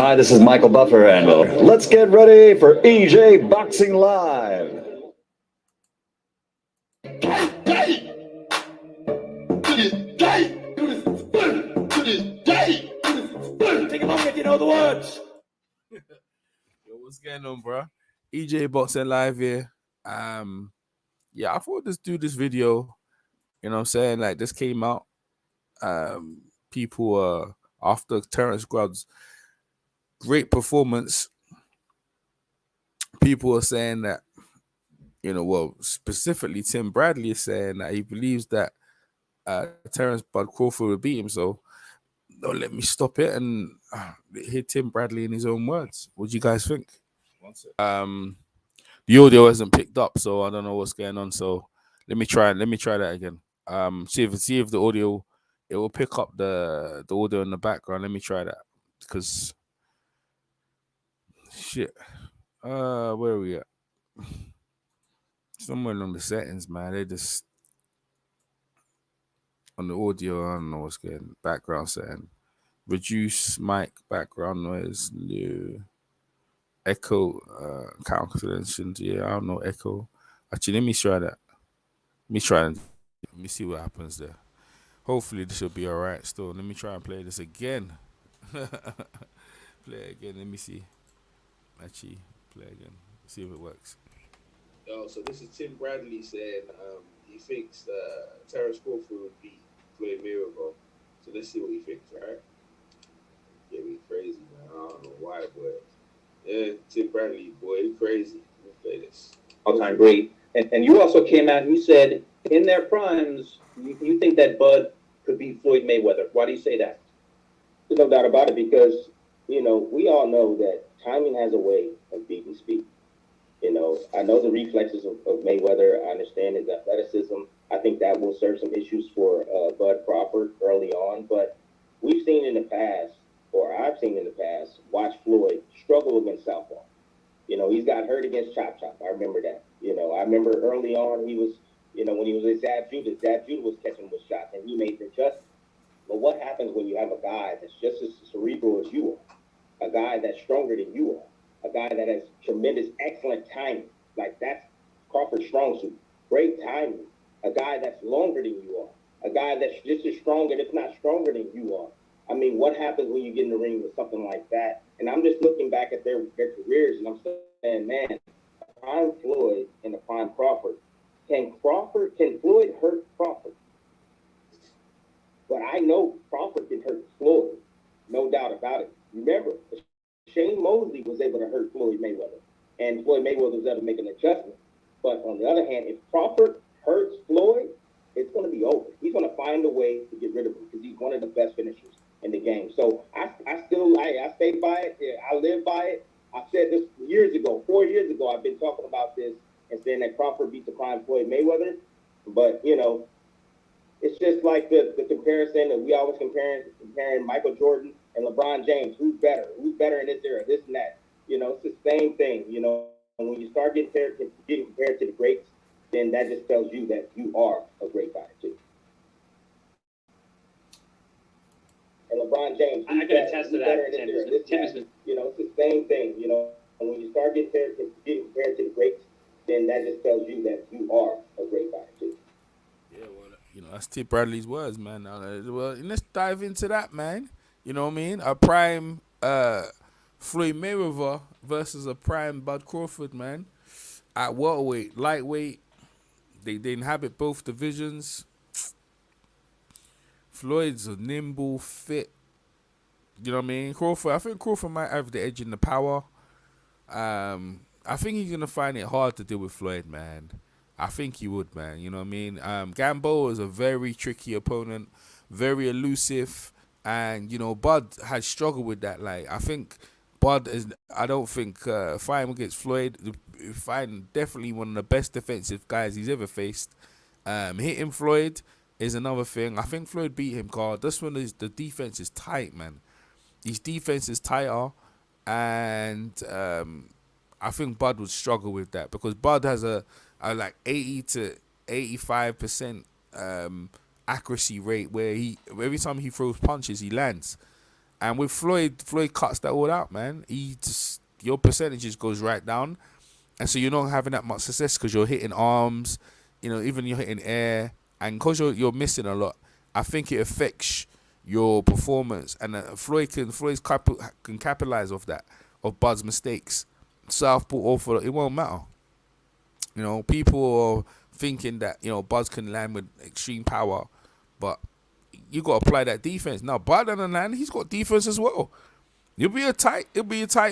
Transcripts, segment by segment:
Hi, this is Michael Buffer, and let's get ready for EJ Boxing Live. Take a moment if you know the words. Yo, what's going on, bro? EJ Boxing Live here. Yeah, I thought just do this video. You know what I'm saying? Like, this came out. People after Terence Crawford's great performance, people are saying that, well, specifically Tim Bradley is saying that he believes that Terence Bud Crawford would beat him. So don't let me stop it and hear Tim Bradley in his own words. What do you guys think? The audio hasn't picked up, so I don't know what's going on. So let me try that again. See if the audio, it will pick up the audio in the background. Let me try that, because shit. Where are we at? Somewhere along the settings, man. They just on the audio. I don't know what's going. Background setting. Reduce mic background noise. New echo calculations. Yeah, I don't know echo. Actually, let me try that. Let me see what happens there. Hopefully this will be alright still. Let me try and play this again. Play it again. Let me see. Actually, play again. See if it works. Yo, so this is Tim Bradley saying he thinks Terence Crawford would beat Floyd Mayweather. So let's see what he thinks, right? Get me crazy, man. I don't know why, but yeah, Tim Bradley, boy, he crazy. Let me play this. All-time great. And you also came out and you said in their primes, you think that Bud could beat Floyd Mayweather. Why do you say that? There's no doubt about it, because, we all know that timing has a way of beating speed. I know the reflexes of Mayweather. I understand his athleticism. I think that will serve some issues for Bud Crawford early on. But we've seen in the past, or I've seen in the past, watch Floyd struggle against southpaw. He's got hurt against Chop Chop. I remember that. I remember early on he was, when he was with Zab Judah was catching with shots, and he made the adjustment. But what happens when you have a guy that's just as cerebral as you are, a guy that's stronger than you are, a guy that has tremendous, excellent timing? Like, that's Crawford's strong suit. Great timing. A guy that's longer than you are, a guy that's just as strong, and if not stronger than you are. I mean, what happens when you get in the ring with something like that? And I'm just looking back at their careers, and I'm saying, man, prime Floyd and the prime Crawford. Can Floyd hurt Crawford? But I know Crawford can hurt Floyd, no doubt about it. Remember, Shane Mosley was able to hurt Floyd Mayweather, and Floyd Mayweather was able to make an adjustment. But on the other hand, if Crawford hurts Floyd, it's going to be over. He's going to find a way to get rid of him, because he's one of the best finishers in the game. So I stay by it. I live by it. I said this 4 years ago. I've been talking about this and saying that Crawford beat the prime Floyd Mayweather. But, it's just like the comparison that we always comparing Michael Jordan and LeBron James. Who's better? Who's better in this era? This and that. It's the same thing. And when you start getting compared to the greats, then that just tells you that you are a great guy too. And LeBron James, I can attest to that. It's the same thing. And when you start getting compared to the greats, then that just tells you that you are a great guy too. Yeah, well, that's Tim Bradley's words, man. Well, let's dive into that, man. You know what I mean? A prime Floyd Mayweather versus a prime Bud Crawford, man. At welterweight, lightweight, they inhabit both divisions. Floyd's a nimble, fit. You know what I mean? I think Crawford might have the edge in the power. I think he's gonna find it hard to deal with Floyd, man. I think he would, man. You know what I mean? Gambo is a very tricky opponent, very elusive, and Bud has struggled with that. Like, I think Bud is. I don't think fighting against Floyd, fighting definitely one of the best defensive guys he's ever faced. Hitting Floyd is another thing. I think Floyd beat him, Carl. This one is, the defense is tight, man. His defense is tighter, and I think Bud would struggle with that, because Bud has a like 80 to 85% accuracy rate, where every time he throws punches, he lands. And with Floyd cuts that all out, man. Your percentages goes right down, and so you're not having that much success because you're hitting arms, even you're hitting air, and because you're missing a lot. I think it affects your performance, and Floyd can capitalize off that, of Bud's mistakes. Southpaw or it won't matter. People are thinking that Bud can land with extreme power, but you got to apply that defense. Now Bud on the land, he's got defense as well. It'll be a tight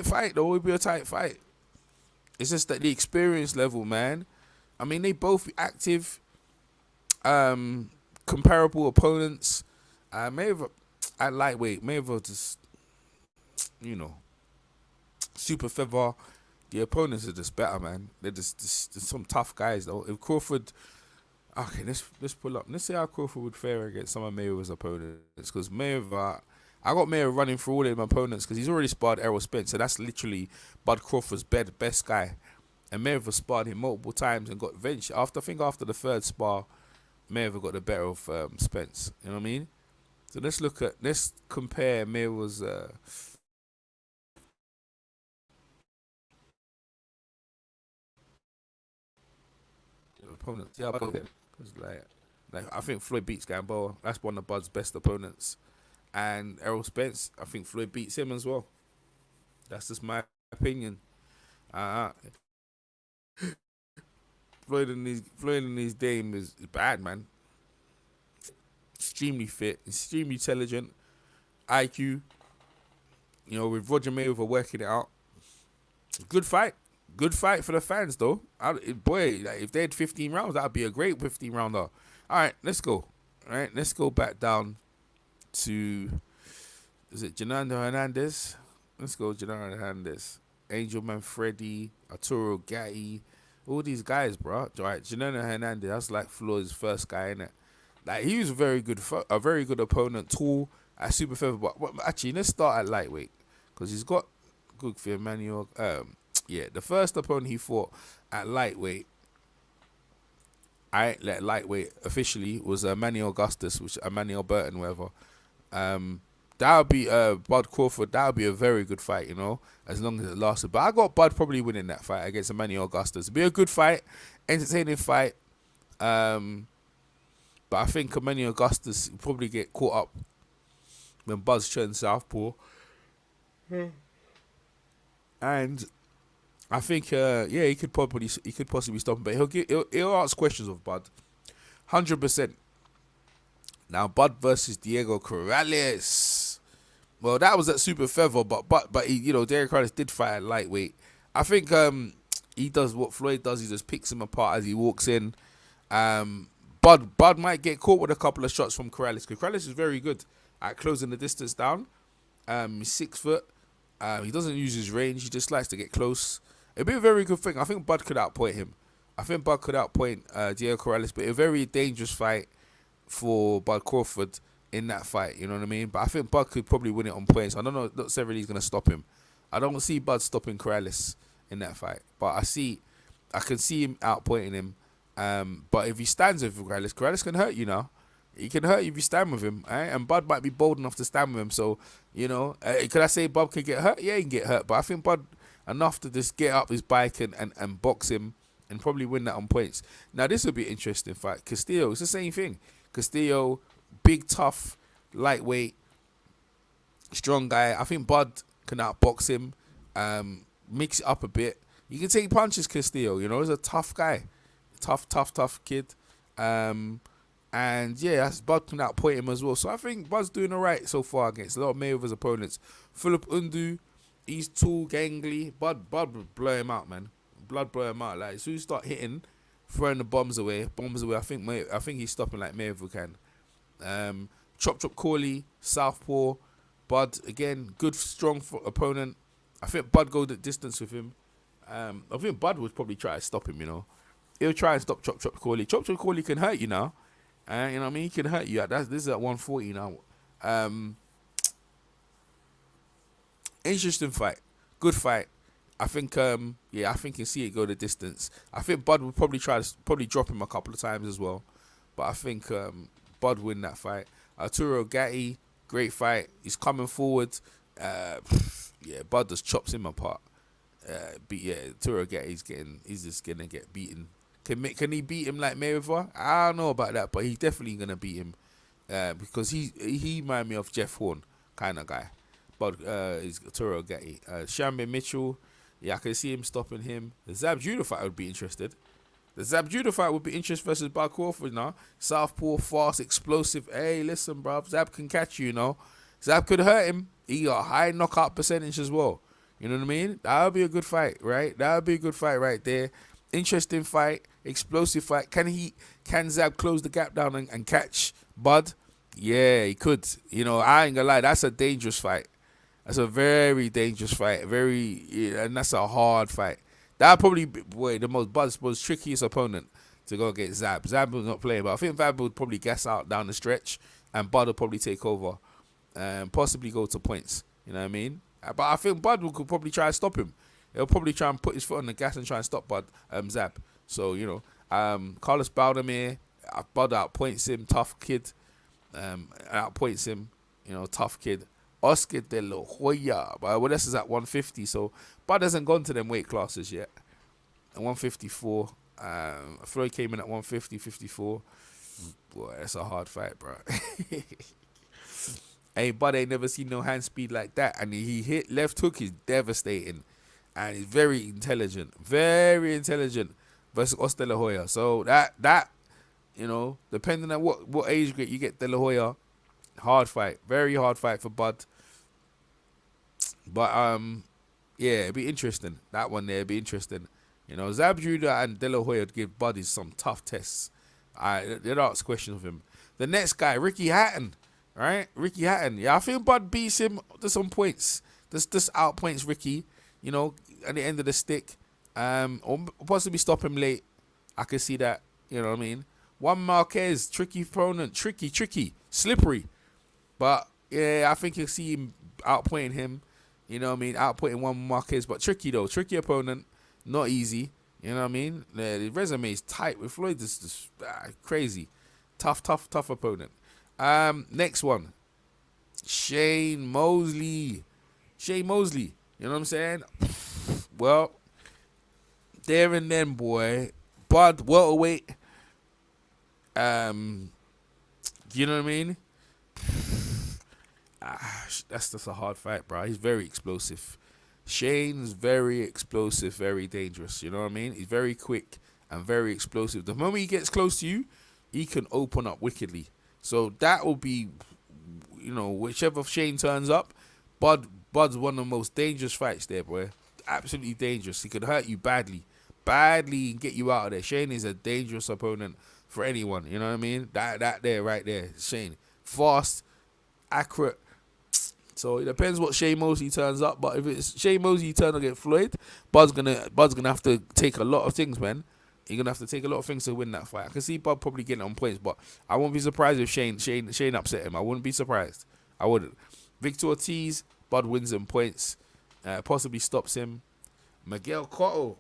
fight though. It'll be a tight fight. It's just that the experience level, man. I mean, they both active, comparable opponents. Mayweather at lightweight, Mayweather just, super feather. The opponents are just better, man. They're just some tough guys though. If Crawford, okay, let's pull up. Let's see how Crawford would fare against some of Mayweather's opponents. Because Mayweather, I got Mayweather running through all of my opponents because he's already sparred Errol Spence, so that's literally Bud Crawford's best guy. And Mayweather sparred him multiple times and got venture. After the third spar, Mayweather got the better of Spence. You know what I mean? So let's compare Mayweather's opponents. Yeah, because like I think Floyd beats Gamboa. That's one of Bud's best opponents. And Errol Spence, I think Floyd beats him as well. That's just my opinion. Floyd in his game is bad, man. Extremely fit, extremely intelligent, IQ. With Roger Mayweather working it out. Good fight for the fans, though. If they had 15 rounds, that'd be a great 15 rounder. All right, let's go. All right, let's go back down to, is it Fernando Hernandez? Let's go, Fernando Hernandez. Angel Manfredi, Arturo Gatti, all these guys, bro. Right, Fernando Hernandez, that's like Floyd's first guy, innit? Like, he was a very good opponent, tall, at super feather. But actually, let's start at lightweight, because he's got good for Emmanuel. The first opponent he fought at lightweight, officially was Emmanuel Augustus, which Emmanuel Burton, whatever. That would be Bud Crawford. That would be a very good fight, as long as it lasted. But I got Bud probably winning that fight against Emmanuel Augustus. It'd be a good fight, entertaining fight. But I think Emmanuel Augustus will probably get caught up when Bud's turns southpaw. And I think, he could possibly stop him, but he'll ask questions of Bud, 100%. Now Bud versus Diego Corrales. Well, that was at super feather, but Diego Corrales did fight at lightweight. I think he does what Floyd does. He just picks him apart as he walks in. Bud might get caught with a couple of shots from Corrales, because Corrales is very good at closing the distance down. He's 6 foot. He doesn't use his range. He just likes to get close. It'd be a very good thing. I think Bud could outpoint him. I think Bud could outpoint Diego Corrales, but a very dangerous fight for Bud Crawford in that fight. You know what I mean? But I think Bud could probably win it on points. I don't know. Not necessarily he's going to stop him. I don't see Bud stopping Corrales in that fight. But I can see him outpointing him. But if he stands with Corrales can hurt you now. He can hurt you if you stand with him, right? And Bud might be bold enough to stand with him. So, could I say Bud can get hurt? Yeah, he can get hurt. But I think Bud enough to just get up his bike and box him and probably win that on points. Now, this will be an interesting fight. Castillo, it's the same thing. Castillo, big, tough, lightweight, strong guy. I think Bud can outbox him, mix it up a bit. You can take punches, Castillo. He's a tough guy. Tough kid. And that's Bud can outpoint him as well. So I think Bud's doing alright so far against a lot of Mayweather's opponents. Philip Undu, he's tall, gangly. Bud would blow him out, man. Blood blow him out. Like, as soon as you start hitting, throwing the bombs away. I think he's stopping like Mayweather can. Chop Corley, southpaw. Bud again, good strong opponent. I think Bud go the distance with him. I think Bud would probably try to stop him. He'll try and stop Chop Corley. Chop Corley can hurt you now. You know what I mean? He can hurt you. This is at 140 now. Interesting fight. Good fight. I think, I think you see it go the distance. I think Bud would probably drop him a couple of times as well. But I think Bud win that fight. Arturo Gatti, Great fight. He's coming forward. Yeah, Bud just chops him apart. But yeah, Turo he's just gonna get beaten. Can he beat him like Mayweather? I don't know about that, but he's definitely gonna beat him. Because he remind me of Jeff Horn kind of guy. But he's Turo Gatti. Shambi Mitchell, yeah, I can see him stopping him. The Zab Judah fight would be interested. The Zab Judah fight would be interesting versus Bud Crawford now. Southpaw, fast, explosive. Hey, listen, bruv, Zab can catch you, you know. Zab could hurt him. He got a high knockout percentage as well. You know what I mean? That would be a good fight, right? That would be a good fight right there. Interesting fight, explosive fight. Can Zab close the gap down and catch Bud? Yeah, he could. You know, I ain't gonna lie, that's a dangerous fight. That's a very dangerous fight. And that's a hard fight. That'll probably be the most trickiest opponent to go against Zab. Zab will not play, but I think Zab would probably gas out down the stretch, and Bud will probably take over and possibly go to points. You know what I mean? But I think Bud could probably try to stop him. He'll probably try and put his foot on the gas and try and stop Zab. So, you know, Carlos Baldemir, Bud outpoints him, tough kid. Outpoints him, you know, tough kid. Oscar De La Hoya, but what else is at 150? So Bud hasn't gone to them weight classes yet. At 154, Floyd came in at 150, 54. Boy, that's a hard fight, bro. Hey, Bud ain't never seen no hand speed like that, and he hit left hook is devastating, and he's very intelligent versus Oscar De La Hoya. So that you know, depending on what age group you get De La Hoya, hard fight, very hard fight for Bud. But yeah, it'd be interesting. That one there, it'd be interesting. You know, Zab Judah and De La Hoya would give Buddy some tough tests. They'd ask questions of him. The next guy, Ricky Hatton, right? Ricky Hatton. Yeah, I think Bud beats him to some points. This outpoints Ricky, you know, at the end of the stick. Or possibly stop him late. I can see that. You know what I mean? Juan Marquez, tricky opponent, tricky, slippery. But yeah, I think you'll see him outpointing him. You know what I mean? Outpointing Juan Marquez, but tricky though. Tricky opponent, not easy. You know what I mean? The resume is tight with Floyd. This is crazy. Tough opponent. Next one. Shane Mosley. You know what I'm saying? Well, there and then, boy. Bud, welterweight. You know what I mean? That's just a hard fight, bro. He's very explosive. Shane's very explosive, very dangerous. You know what I mean? He's very quick and very explosive. The moment he gets close to you, he can open up wickedly. So that will be, you know, whichever Shane turns up, Bud's one of the most dangerous fights there, boy. Absolutely dangerous. He could hurt you badly and get you out of there. Shane is a dangerous opponent for anyone. You know what I mean? That there, right there, Shane. Fast, accurate. So it depends what Shane Mosley turns up. But if it's Shane Mosley turns against Floyd, Bud's gonna have to take a lot of things, man. He's gonna have to take a lot of things to win that fight. I can see Bud probably getting on points, but I won't be surprised if Shane upset him. I wouldn't be surprised. I wouldn't. Victor Ortiz, Bud wins in points, possibly stops him. Miguel Cotto,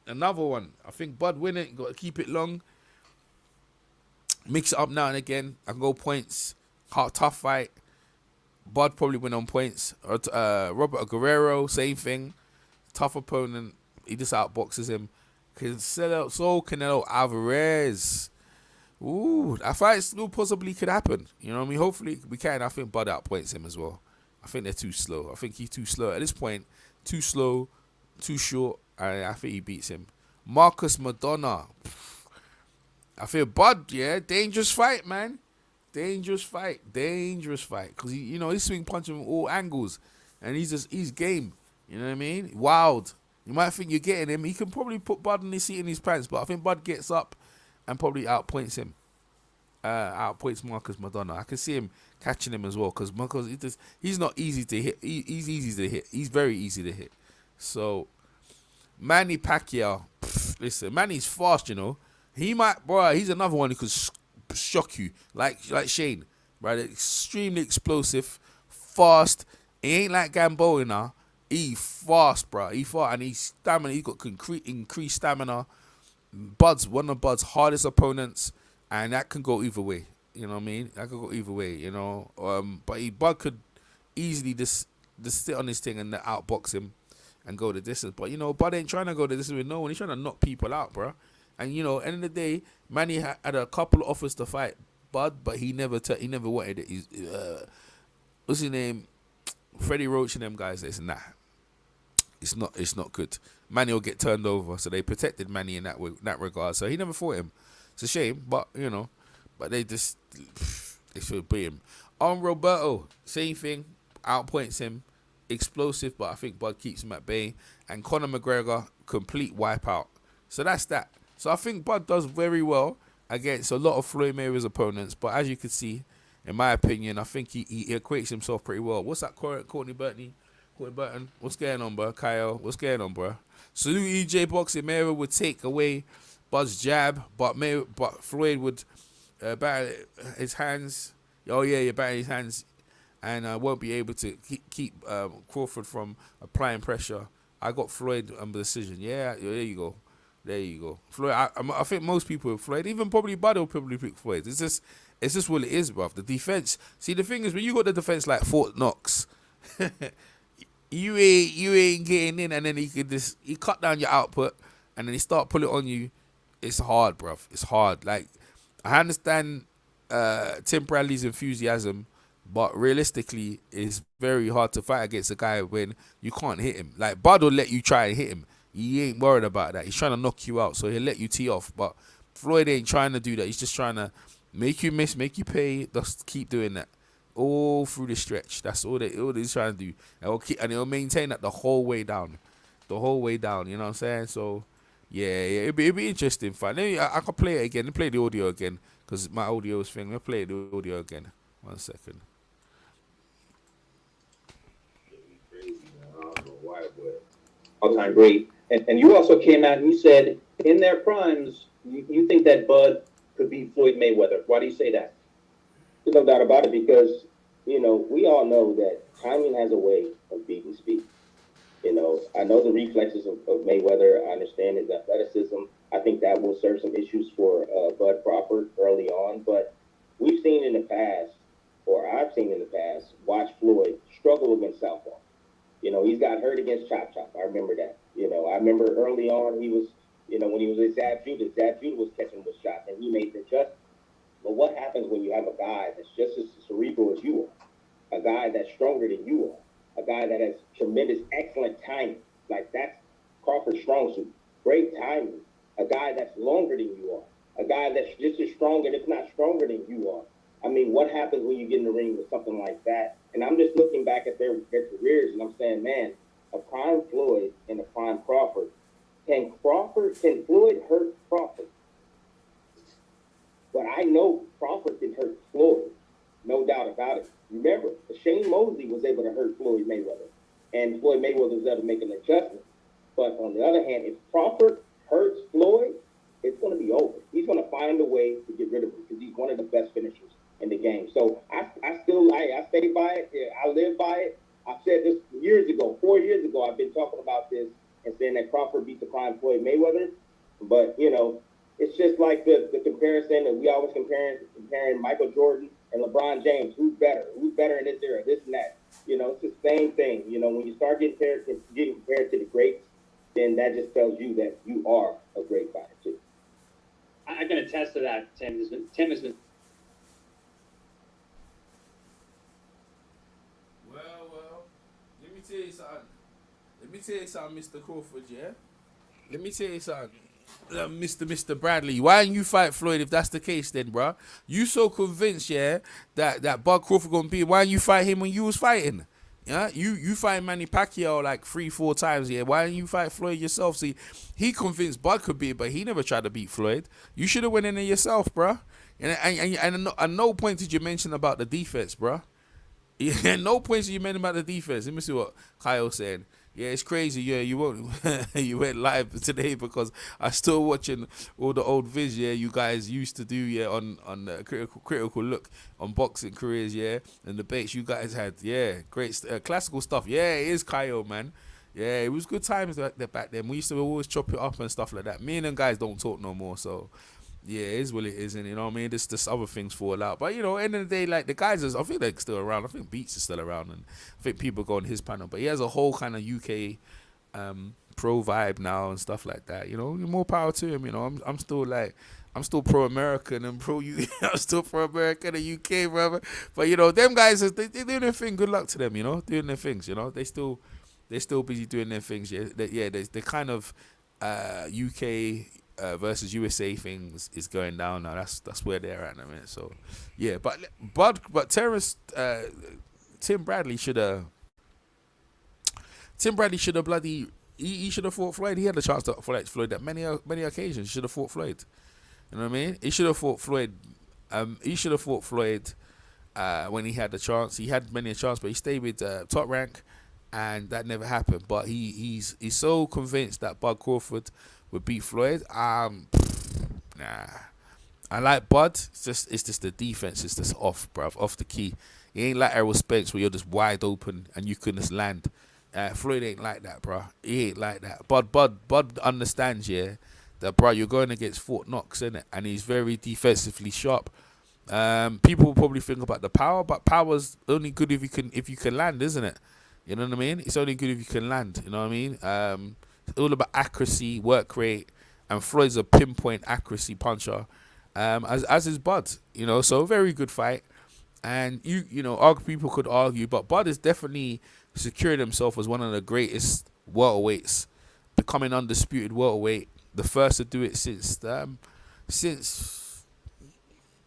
another one. I think Bud win it. Got to keep it long. Mix it up now and again. I can go points. Tough fight. Bud probably win on points. Robert Guerrero, same thing. Tough opponent. He just outboxes him. Canelo Alvarez. Ooh, that fight still possibly could happen. You know what I mean? Hopefully we can. I think Bud outpoints him as well. I think they're too slow. I think he's too slow. At this point, too slow, too short. I think he beats him. Marcus Madonna. I feel Bud, yeah. Dangerous fight, man. Dangerous fight. Because, he's swing punching from all angles. And he's game. You know what I mean? Wild. You might think you're getting him. He can probably put Bud in his seat in his pants. But I think Bud gets up and probably outpoints him. Outpoints Marcus Madonna. I can see him catching him as well. Because he's not easy to hit. He's easy to hit. He's very easy to hit. So, Manny Pacquiao. Listen, Manny's fast, you know. He's another one who could shock you, like Shane, right? Extremely explosive, fast. He ain't like Gamboa now. He fast, bro. He fast, and he's stamina. He got increased stamina. One of Bud's hardest opponents, and that can go either way. You know what I mean? That could go either way, you know. But Bud could easily just sit on his thing and outbox him and go the distance. But, you know, Bud ain't trying to go the distance with no one. He's trying to knock people out, bro. And, you know, end of the day, Manny had a couple of offers to fight Bud, but he never wanted it. He's, what's his name? Freddie Roach and them guys. They said, nah, it's not good. Manny will get turned over. So they protected Manny in that regard. So he never fought him. It's a shame, but, you know, but they should beat him. Roberto, same thing, outpoints him, explosive, but I think Bud keeps him at bay. And Conor McGregor, complete wipeout. So that's that. So I think Bud does very well against a lot of Floyd Mayweather's opponents. But as you can see, in my opinion, I think he equates himself pretty well. What's that, Courtney Burton? What's going on, bro? Kyle, what's going on, bro? Salute EJ Boxing. Mayweather would take away Bud's jab, but Floyd would batter his hands. Oh yeah, you batter his hands, and won't be able to keep Crawford from applying pressure. I got Floyd on the decision. Yeah, there you go. Floyd. I think most people with Floyd, even probably Bud will probably pick Floyd. It's just what it is, bruv. The defense. See, the thing is, when you got the defense like Fort Knox, you ain't getting in, and then he cut down your output, and then he start pulling on you. It's hard, bruv. It's hard. Like, I understand Tim Bradley's enthusiasm, but realistically, it's very hard to fight against a guy when you can't hit him. Like, Bud will let you try and hit him. He ain't worried about that. He's trying to knock you out, so he'll let you tee off. But Floyd ain't trying to do that. He's just trying to make you miss, make you pay. Just keep doing that all through the stretch. That's all he's trying to do. And he'll maintain that the whole way down. You know what I'm saying? So, yeah, it'd be interesting fight. I can play it again. Let me play the audio again, because my audio is thing. Let me play the audio again. 1 second. Crazy, man. I don't know why, but All-time great. And you also came out and you said, in their primes, you think that Bud could beat Floyd Mayweather. Why do you say that? There's no doubt about it because, you know, we all know that timing has a way of beating speed. You know, I know the reflexes of Mayweather. I understand his athleticism. I think that will serve some issues for Bud Crawford early on. But we've seen in the past, or I've seen in the past, watch Floyd struggle against southpaw. You know, he's got hurt against Chop Chop. I remember that. You know, I remember early on he was, you know, when he was with Zab Judah was catching with shots, and he made the adjustment. But what happens when you have a guy that's just as cerebral as you are, a guy that's stronger than you are, a guy that has tremendous, excellent timing, like that's Crawford's strong suit, great timing, a guy that's longer than you are, a guy that's just as strong, and if not stronger than you are. I mean, what happens when you get in the ring with something like that? And I'm just looking back at their careers, and I'm saying, man, a prime Floyd and a prime Crawford. Can Floyd hurt Crawford? But I know Crawford can hurt Floyd, no doubt about it. Remember, Shane Mosley was able to hurt Floyd Mayweather, and Floyd Mayweather was able to make an adjustment. But on the other hand, if Crawford hurts Floyd, it's going to be over. He's going to find a way to get rid of him because he's one of the best finishers in the game. So I stay by it. I live by it. I said this years ago, 4 years ago, I've been talking about this and saying that Crawford beat the prime Floyd Mayweather. But, you know, it's just like the comparison that we always comparing Michael Jordan and LeBron James. Who's better? Who's better in this era? This and that. You know, it's the same thing. You know, when you start getting compared to the greats, then that just tells you that you are a great fighter, too. I can attest to that, Tim. Tim has been. Well, let me tell you something, Mr. Crawford, yeah? Let me tell you something. Mr. Bradley, why didn't you fight Floyd if that's the case then, bro? You so convinced, yeah, that Bud Crawford gonna beat him. Why didn't you fight him when you was fighting? Yeah, you fight Manny Pacquiao like 3-4 times, yeah. Why didn't you fight Floyd yourself? See, he convinced Bud could beat, but he never tried to beat Floyd. You should have went in there yourself, bro. And at no point did you mention about the defense, bro. Yeah, no points you made about the defense. Let me see what Kyle said. Yeah, it's crazy. Yeah, you went live today because I still watching all the old vids. Yeah, you guys used to do. Yeah, on the critical look on boxing careers. Yeah, and debates you guys had. Yeah, great classical stuff. Yeah, it is Kyle, man. Yeah, it was good times back then. We used to always chop it up and stuff like that. Me and them guys don't talk no more. So Yeah, it is what it is, and you know what I mean. This other things fall out, but you know, end of the day, like the guys, I think they're still around. I think Beats is still around, and I think people go on his panel. But he has a whole kind of UK pro vibe now and stuff like that. You know, more power to him. You know, I'm still pro American and pro UK. I'm still pro American and UK, brother. But you know, them guys, they doing their thing. Good luck to them. You know, doing their things. You know, they're still busy doing their things. Yeah, they kind of UK. Versus USA things is going down now. That's where they're at in a minute. So, yeah, but Terence, Tim Bradley should have bloody he should have fought Floyd. He had the chance to fight Floyd at many occasions. He should have fought Floyd. You know what I mean? He should have fought Floyd. He should have fought Floyd when he had the chance. He had many a chance, but he stayed with Top Rank, and that never happened. But he's so convinced that Bud Crawford would beat Floyd. Nah. I like Bud. It's just the defense is just off, bruv, off the key. He ain't like Errol Spence where you're just wide open and you couldn't just land. Floyd ain't like that, bro. He ain't like that. Bud understands, yeah, that, bro, you're going against Fort Knox, innit? And he's very defensively sharp. People will probably think about the power, but power's only good if you can land, isn't it? You know what I mean? It's only good if you can land. You know what I mean? It's all about accuracy, work rate, and Floyd's a pinpoint accuracy puncher, as is Bud. You know, so very good fight. And you know, people could argue, but Bud is definitely secured himself as one of the greatest welterweights, becoming undisputed welterweight, the first to do it since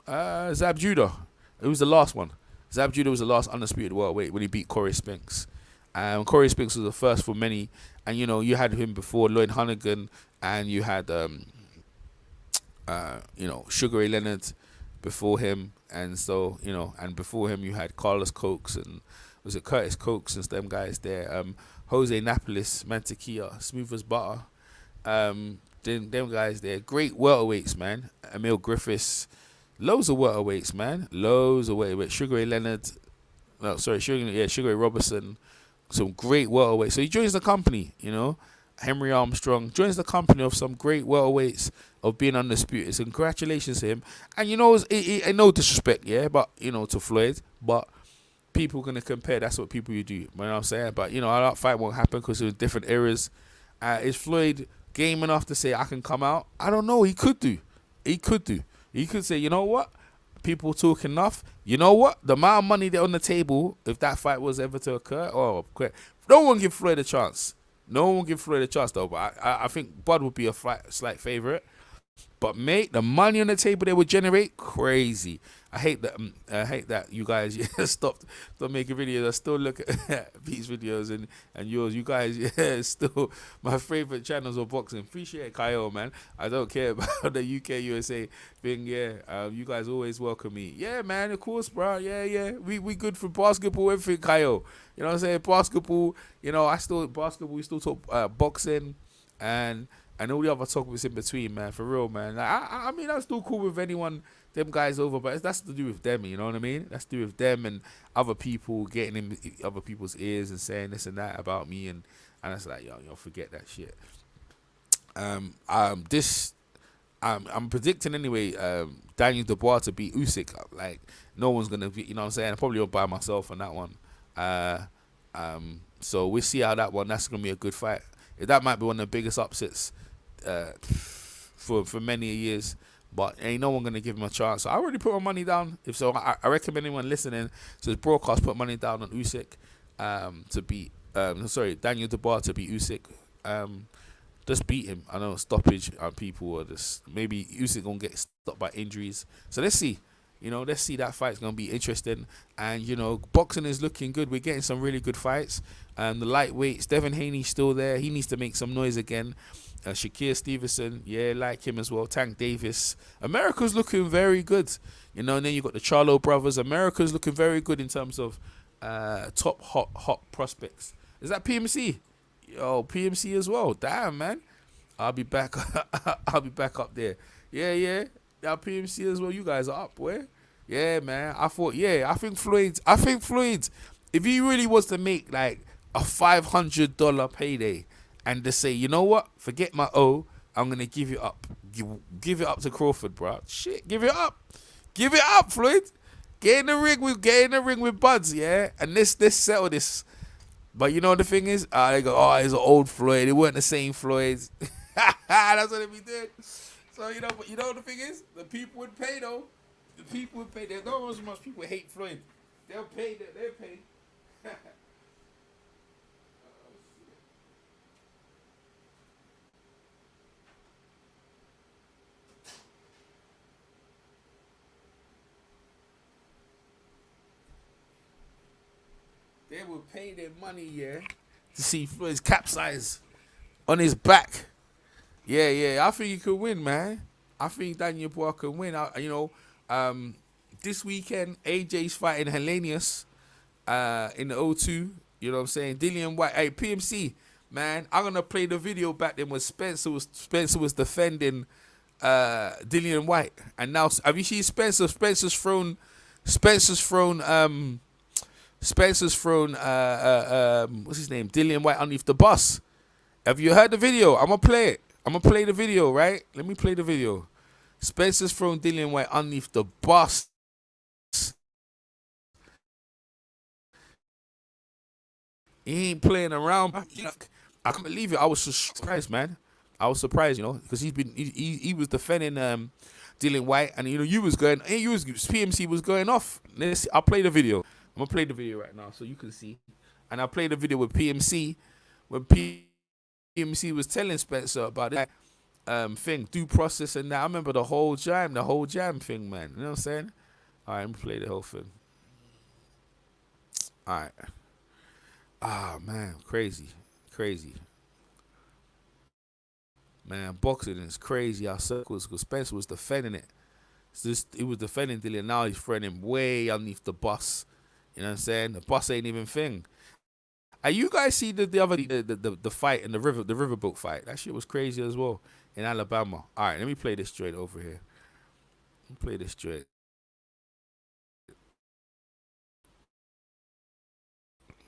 Zab Judah. It was the last one. Zab Judah was the last undisputed welterweight when he beat Corey Spinks. Corey Spinks was the first for many, and you know, you had him before Lloyd Hunnigan, and you had you know, Sugar Ray Leonard before him, and so, you know, and before him you had Carlos Cokes, and was it Curtis Cokes and them guys there, Jose Napoles, Mantequilla, Smooth as Butter, them guys there, great welterweights, man. Emil Griffiths, loads of welterweights, man, loads of welterweights. Sugar Ray Leonard, no, sorry, Sugar Ray Robertson, some great welterweights. So he joins the company, you know. Henry Armstrong joins the company of some great welterweights of being undisputed. So congratulations to him. And you know, no disrespect, yeah, but you know, to Floyd, but people gonna compare. That's what people you do. You know what I'm saying? But you know, that fight won't happen because it was different eras. Is Floyd game enough to say I can come out? I don't know. He could do. He could say, you know what? People talk enough. You know what? The amount of money there on the table, if that fight was ever to occur, no one give Floyd a chance. No one give Floyd a chance though. But I think Bud would be a slight favorite. But mate, the money on the table they would generate, crazy. I hate that you guys stopped making videos. I still look at these videos and yours. You guys, still my favorite channels of boxing. Appreciate it, Kyle, man. I don't care about the UK USA thing. Yeah, you guys always welcome me. Yeah, man, of course, bro. Yeah. We good for basketball, everything, Kyle. You know what I'm saying? Basketball. You know, we still talk boxing and all the other topics in between, man. For real, man. Like, I mean, I'm still cool with anyone, them guys over, but that's to do with them, you know what I mean? That's to do with them and other people getting in other people's ears and saying this and that about me, and it's like, yo, forget that shit. I'm predicting anyway, Daniel Dubois to beat Usyk. Like, no one's gonna be, you know what I'm saying? I'm probably by myself on that one. So we'll see how that one. That's gonna be a good fight. That might be one of the biggest upsets for many years, but ain't no one gonna give him a chance. So I already put my money down. If so, I recommend anyone listening to this broadcast put money down on Usyk to beat. Daniel Dubois to beat Usyk. Just beat him. I know stoppage people or just maybe Usyk gonna get stopped by injuries. So let's see. You know, let's see. That fight's going to be interesting. And, you know, boxing is looking good. We're getting some really good fights. The lightweights, Devin Haney's still there. He needs to make some noise again. Shakir Stevenson, yeah, like him as well. Tank Davis. America's looking very good. You know, and then you got the Charlo brothers. America's looking very good in terms of top hot prospects. Is that PMC? Yo, PMC as well. Damn, man. I'll be back. I'll be back up there. Yeah. Our PMC as well. You guys are up, boy. Yeah, man. I think Floyd, if he really was to make like a $500 payday and to say, you know what, forget my O, I'm gonna give you up. Give it up to Crawford, bro. Shit, give it up. Give it up, Floyd. Get in the ring with Buds, yeah? And let's settle this. But you know what the thing is? They go, oh, it's an old Floyd. It weren't the same Floyds. That's what it be doing. So, you know what the thing is? The people would pay, though. The people would pay. There's not so much people hate Floyd. They'll pay. They'll pay. They will pay their money, yeah, to see Floyd's capsize on his back. Yeah, I think he could win, man. I think Daniel Boy can win. This weekend, AJ's fighting Hellenius in the O2. You know what I'm saying? Dillian White. Hey, PMC, man, I'm going to play the video back then when Spencer was defending Dillian White. And now, have you seen Spencer? Spencer's thrown what's his name? Dillian White underneath the bus. Have you heard the video? I'm going to play it. I'm going to play the video, right? Let me play the video. Spencer's thrown Dillian White underneath the bus. He ain't playing around. I can't believe it. I was surprised, man. I was surprised, because he was defending Dillian White, and PMC was going off. I'll play the video. I'm gonna play the video right now so you can see, and I'll play the video with PMC when PMC was telling Spencer about that thing, due process, and that. I remember the whole jam thing, man. You know what I'm saying? All right, let me play the whole thing. All right. Ah, man, crazy. Man, boxing is crazy. Our circles, because Spencer was defending it. He was defending Dillian. Now he's throwing him way underneath the bus. You know what I'm saying? The bus ain't even thing. You guys see the fight in the riverboat fight? That shit was crazy as well in Alabama. All right, let me play this straight over here.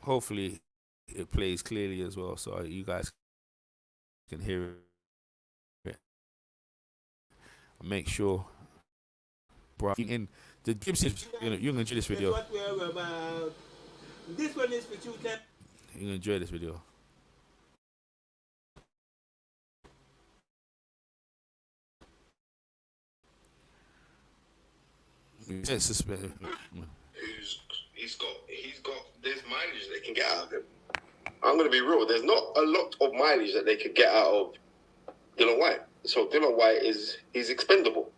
Hopefully, it plays clearly as well, so you guys can hear it. Make sure, bro. You're gonna enjoy this video. What we're about. This one is for you. You're gonna enjoy this video. He's got there's mileage they can get out of him. I'm gonna be real. There's not a lot of mileage that they could get out of Dillian White. So Dillian White he's expendable.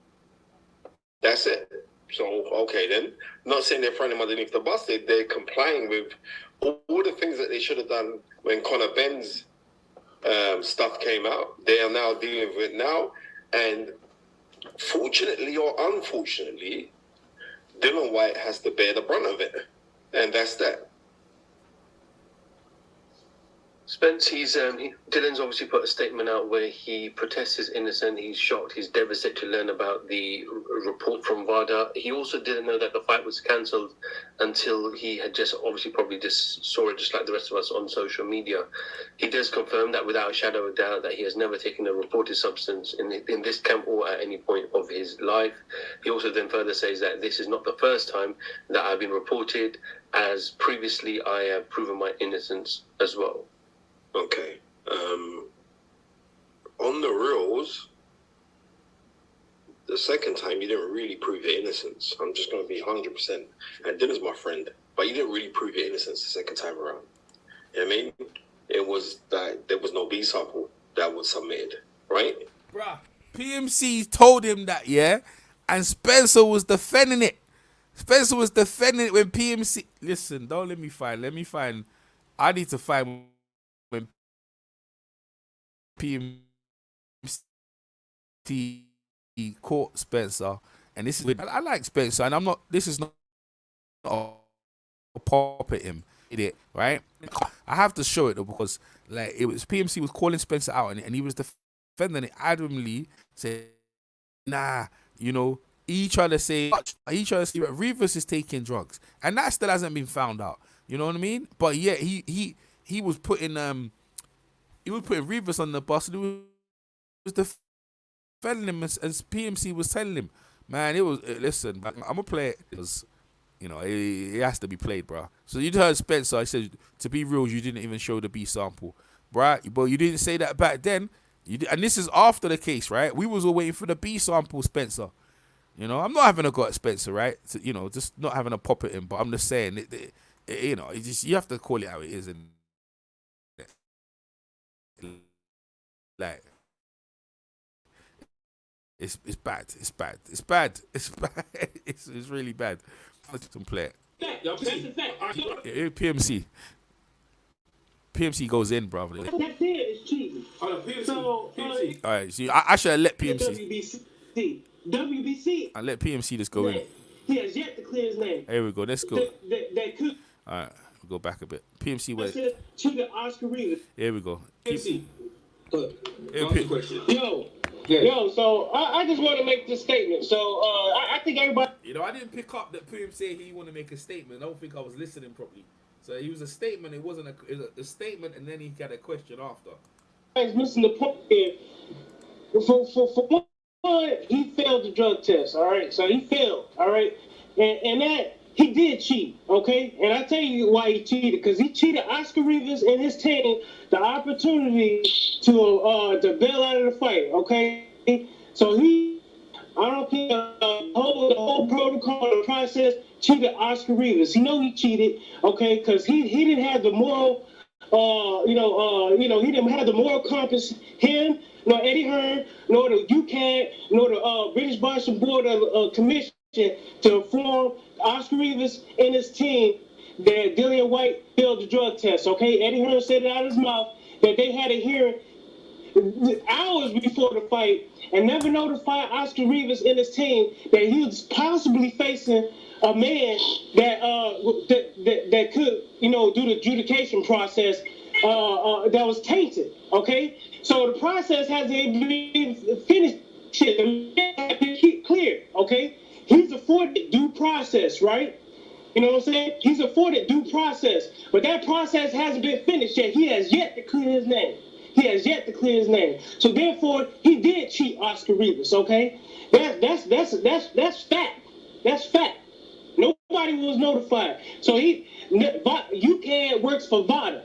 That's it. So okay then. Not saying they're throwing him underneath the bus. They're complying with all the things that they should have done when Conor Benn's stuff came out. They are now dealing with it now, and fortunately or unfortunately, Dillian White has to bear the brunt of it, and that's that. Spence, Dylan's obviously put a statement out where he protests his innocence. He's shocked. He's devastated to learn about the report from VADA. He also didn't know that the fight was cancelled until he had just obviously probably just saw it just like the rest of us on social media. He does confirm that without a shadow of doubt that he has never taken a reported substance in this camp or at any point of his life. He also then further says that this is not the first time that I've been reported, as previously I have proven my innocence as well. Okay. On the reels, the second time you didn't really prove your innocence. I'm just going to be 100%. And Dylan's my friend, but you didn't really prove your innocence the second time around. You know what I mean? It was that there was no B sample that was submitted, right? Bruh, PMC told him that, yeah? And Spencer was defending it. Spencer was defending it when PMC... Listen, don't let me find. I need to find... when PMC caught Spencer, and this is I like Spencer, and I'm not. This is not a pop at him, idiot, right? I have to show it though, because like it was PMC was calling Spencer out, and he was defending it adamantly, saying, "Nah, he tried to say that Rivas is taking drugs, and that still hasn't been found out. You know what I mean? But yeah, he was putting Rivas on the bus, and he was telling him, as PMC was telling him, man, it was. Listen, I'm gonna play it. It was, you know, it has to be played, bro. So you heard Spencer. I said, to be real, you didn't even show the B sample, right? But you didn't say that back then. And this is after the case, right? We was all waiting for the B sample, Spencer. You know, I'm not having a go at Spencer, right? So, you know, just not having a pop at him. But I'm just saying, you know, you have to call it how it is, and like. It's bad. It's bad. It's bad. It's bad. It's really bad. Let's play it. That's a fact. PMC goes in, bro. That there is cheating. PMC. So, PMC. All right. See, I should have let PMC. WBC. I let PMC just go in. He has yet to clear his name. Here we go. Let's go. That could. All right. We'll go back a bit. PMC went. Cheated Oscar Rivas. Here we go. PMC. Question. Yo, so I just want to make this statement. So I think everybody. You know, I didn't pick up that PMC he wanted to make a statement. I don't think I was listening properly. So he was a statement. It wasn't a statement, and then he got a question after. He's missing the point here. For one, he failed the drug test. All right, so he failed. All right, and that he did cheat. Okay, and I tell you why he cheated, because he cheated Oscar Rivas and his team the opportunity to bail out of the fight. Okay, so I don't think the whole protocol and process cheated Oscar Rivas. He know he cheated. Okay, because he didn't have the moral. He didn't have the moral compass. Him, nor Eddie Hearn, nor the UCAD, nor the British Boxing Board Commission to inform Oscar Rivas and his team that Dillian White failed the drug test. Okay, Eddie Hearn said it out of his mouth that they had a hearing hours before the fight and never notified Oscar Rivas and his team that he was possibly facing a man that could, do the adjudication process that was tainted. Okay, so the process hasn't been finished. Keep clear. Okay, he's afforded due process, right? You know what I'm saying? He's afforded due process, but that process hasn't been finished yet. He has yet to clear his name. He has yet to clear his name. So therefore, he did cheat Oscar Rivas. Okay, that's fact. That's fact. Nobody was notified. So UCAD works for VADA.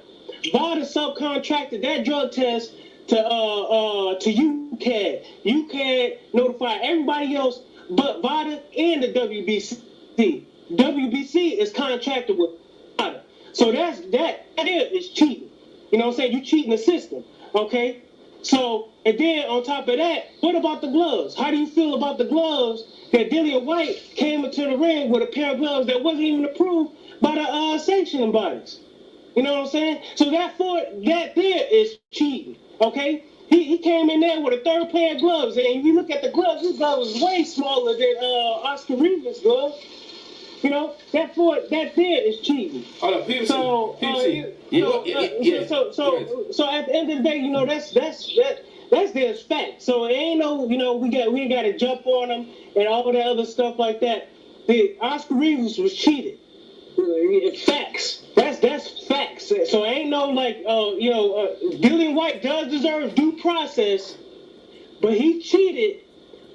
VADA subcontracted that drug test to UCAD. UCAD notified everybody else but VADA and the WBC. WBC is contracted with VADA. So that is cheating. You know what I'm saying? You cheating the system. Okay? So, and then on top of that, what about the gloves? How do you feel about the gloves that Dillian White came into the ring with a pair of gloves that wasn't even approved by the sanctioning bodies? You know what I'm saying? So that there is cheating. Okay? He came in there with a third pair of gloves, and if you look at the gloves, his glove was way smaller than Oscar Rivas' glove. You know, that there is cheating. PMC. So at the end of the day, that's their fact. So it ain't no, we ain't got to jump on them and all that other stuff like that. The Oscar Rivas was cheated. Facts. That's facts. So it ain't no Dillian White does deserve due process, but he cheated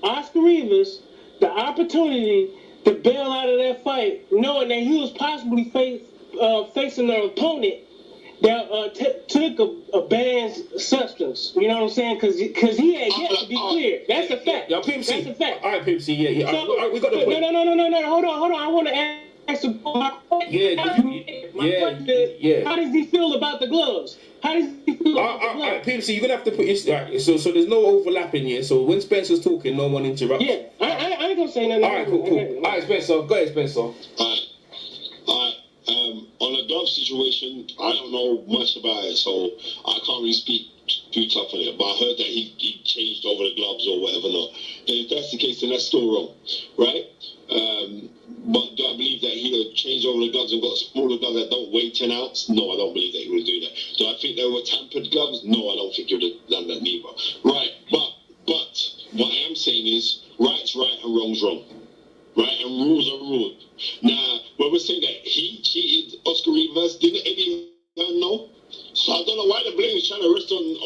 Oscar Rivas the opportunity to bail out of that fight, knowing that he was possibly facing an opponent that took a banned substance. You know what I'm saying? Because he had yet to be cleared. That's a fact. Yo, PMC. That's a fact. All right, PMC. Yeah. So, we got the point. No. Hold on. I want to ask my question. Question is, how does he feel about the gloves? How does he feel about the gloves? All right, PMC, you're gonna have to put your right. So there's no overlapping here. So when Spencer's talking, no one interrupts. Yeah, I ain't gonna say nothing. All right, cool. All right, Spencer. Go ahead, Spencer. All right. On the glove situation, I don't know much about it, so I can't really speak too tough on it. But I heard that he changed over the gloves or whatever not. And if that's the case, then that's still wrong, right? But do I believe that he would have changed over the gloves and got smaller gloves that don't weigh 10 ounces? No, I don't believe that he would do that. Do I think they were tampered gloves? No, I don't think he would have done that neither. Right, but what I am saying is right's right and wrong's wrong. Right, and rules are rules. Now, when we're saying that he cheated Oscar Rivas, didn't Eddie know? So I don't know why the blame is trying to rest on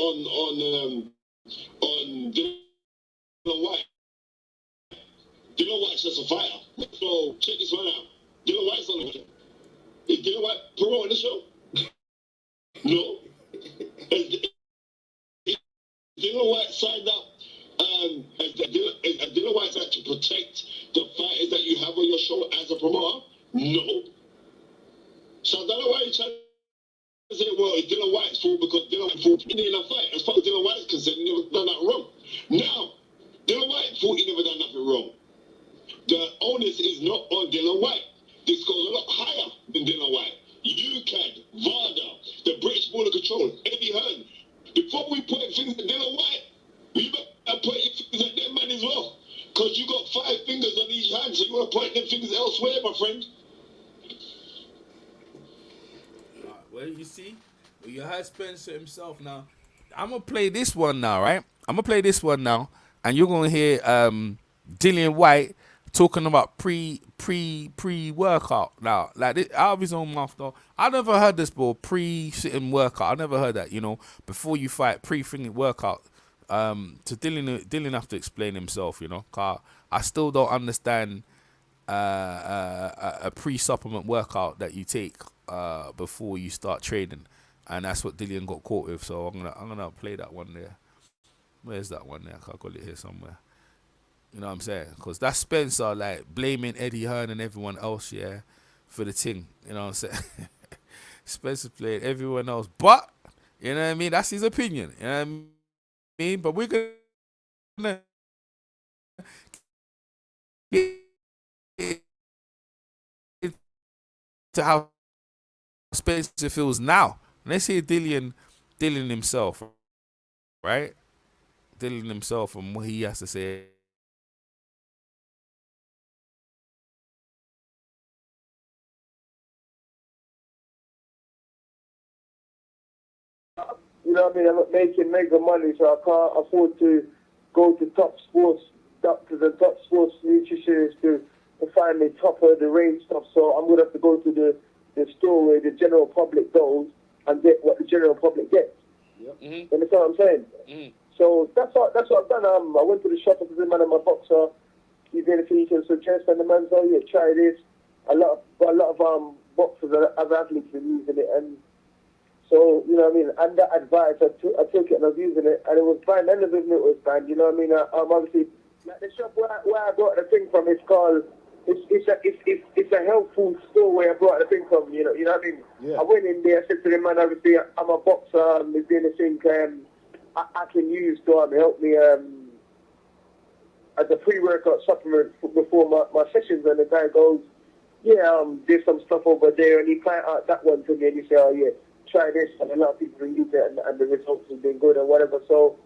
White. Dylan White's just a fighter. So check this one out. Dylan White's on the show. Is Dylan White promoting the show? No. Is Dylan White signed up? Is Dylan White signed to protect the fighters that you have on your show as a promoter? No. So I don't know why you're trying to say, well, it's Dylan White's fault because Dylan White's fault. He didn't fight. As far as Dylan White's concerned, he never done nothing wrong. Now, Dylan White thought he never done nothing wrong. The onus is not on Dylan White. This goes a lot higher than Dylan White. UCAD, VADA, the British Border Control, Eddie Hearn. Before we put things at Dylan White, we better put things at them man as well. Because you got 5 fingers on each hand, so you want to point them fingers elsewhere, my friend. Well, you see, you heard Spencer himself now. I'm going to play this one now, right? I'm going to play this one now, and you're going to hear Dillian White talking about pre-workout now. Like, this, out of his own mouth, though. I never heard this before, pre-sitting workout. I never heard that, you know, before you fight, pre-thinking workout. So Dillian have to explain himself, you know, 'cause I still don't understand a pre-supplement workout that you take before you start training, and that's what Dillian got caught with. So I'm gonna play that one there. Where's that one there? I got it here somewhere. You know what I'm saying? Because that's Spencer like blaming Eddie Hearn and everyone else, yeah, for the thing. You know what I'm saying? Spencer played everyone else, but you know what I mean. That's his opinion. You know what I mean? But we're gonna get to how Spencer feels now. Let's hear Dillian himself, right? Dillian himself and what he has to say. You know what I mean? I'm not making mega money, so I can't afford to go to top sports doctors and top sports nutritionists to find me top of the range stuff. So I'm going to have to go to the store where the general public goes and get what the general public gets. Yep. Mm-hmm. You understand what I'm saying? Mm-hmm. So that's what I've done. I went to the shop and said, man, I'm a boxer. You did anything you can suggest? And the man said, oh, yeah, try this. A lot of boxers and other athletes are using it. And so, you know what I mean? And that advice, I took it and I was using it. And it was fine. None of it was fine. You know what I mean? Obviously, like the shop where I brought the thing from, it's called... It's a health food store where I brought the thing from, you know what I mean? Yeah. I went in there, I said to the man, obviously, I'm a boxer, is there anything I can use to help me as a pre-workout supplement before my sessions? And the guy goes, yeah, there's some stuff over there, and he point out that one to me, and he said, oh yeah, try this, and a lot of people use it, and the results have been good and whatever. So,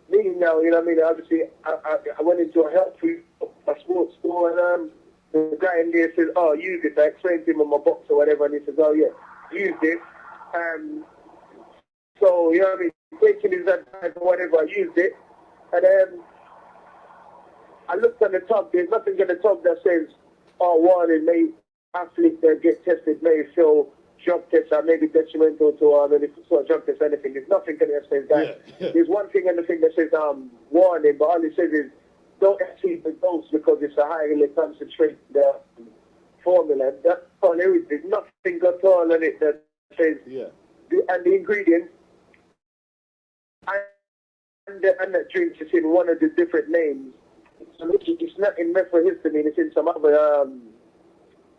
me now, you know what I mean? Obviously, I went into a health food, a sports store, and the guy in there says, oh, use it. I explained to him on my box or whatever, and he says, oh, yeah, use it. So, you know what I mean, taking his advice or whatever, I used it. And I looked on the top. There's nothing on the top that says, oh, warning, may athletes that get tested may show drug tests are maybe detrimental to any sort of drug test, anything. There's nothing on there that says that. Yeah. There's one thing on the thing that says warning, but all it says is, don't exceed the dose because it's a highly concentrated formula. That's all there is. There's nothing at all in it that says, and the ingredients, and that drink is in one of the different names. So it's not in methylhistamine, it's in some other,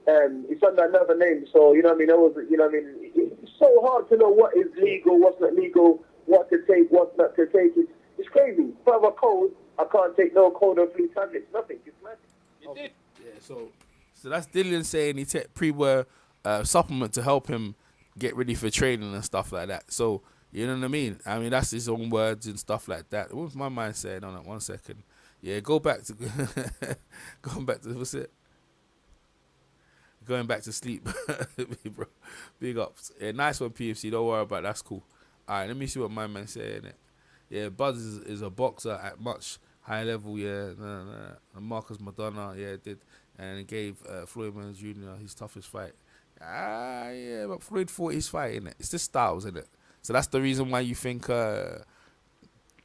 it's under another name. So, you know what I mean? It's so hard to know what is legal, what's not legal, what to take, what's not to take. It's crazy. If I have a cold, I can't take no cold or flu tablets, nothing. It's magic. Okay. Yeah, so that's Dillian saying he take pre-work supplement to help him get ready for training and stuff like that. So, you know what I mean? I mean, that's his own words and stuff like that. What was my mind saying on that? 1 second. Yeah, going back to what's it? Going back to sleep, bro. Big ups. Yeah, nice one, PFC. Don't worry about it. That's cool. All right, let me see what my man's saying. Yeah, Buzz is a boxer at much high level. Yeah, and Marcus Madonna, yeah, did and gave Floyd Mayweather Jr. his toughest fight. Yeah, but Floyd fought his fight, innit? It's the styles, innit? So that's the reason why you think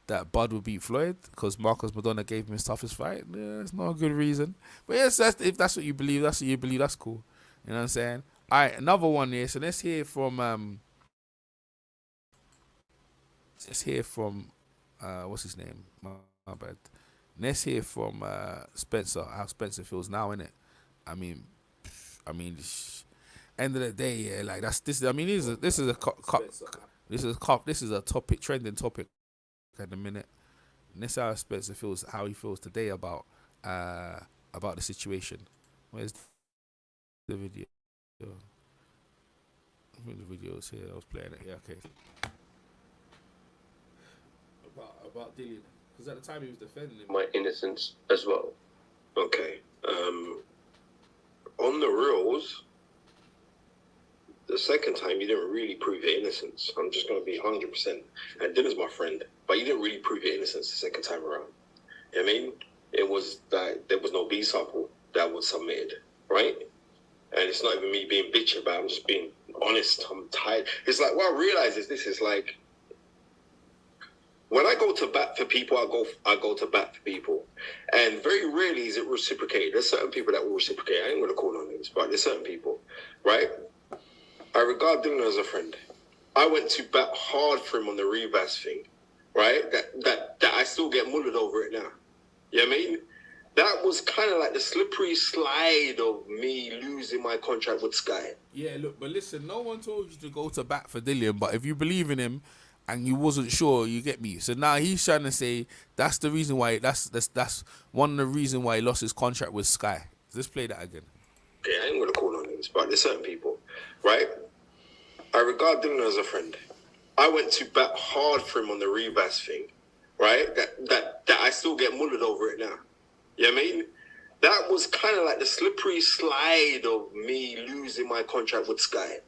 that Bud would beat Floyd because Marcos Madonna gave him his toughest fight. Yeah, it's not a good reason. But yes, if that's what you believe, that's cool. You know what I'm saying? All right, another one here. So let's hear from what's his name? My bad. Let's hear from Spencer. How Spencer feels now, innit? I mean, end of the day, yeah, like this is a topic, trending topic at the minute. And this is how Spencer feels, how he feels today about the situation. Where's the video? I think the video's here. I was playing it. Yeah, okay. About Dillian, because at the time he was defending him. My innocence as well. Okay. On the reels, the second time you didn't really prove your innocence. I'm just going to be 100%. And Dylan's my friend, but you didn't really prove your innocence the second time around. You know what I mean? It was that there was no B sample that was submitted, right? And it's not even me being bitchy about it. I'm just being honest. I'm tired. It's like, what I realize is this is like, when I go to bat for people, I go to bat for people. And very rarely is it reciprocated. There's certain people that will reciprocate. I ain't going to call on names, but there's certain people, right? I regard Dylan as a friend. I went to bat hard for him on the Rebus thing, right? That I still get mullered over it now. You know what I mean? That was kind of like the slippery slide of me losing my contract with Sky. Yeah, look, but listen, no one told you to go to bat for Dillian, but if you believe in him, and you wasn't sure, you get me. So now he's trying to say that's the reason why that's one of the reasons why he lost his contract with Sky. Let's play that again. Okay, I ain't gonna call on names, but there's certain people, right? I regard Dylan as a friend. I went to bat hard for him on the Rebus thing, right? That I still get mullered over it now. You know what I mean? That was kind of like the slippery slide of me losing my contract with Sky.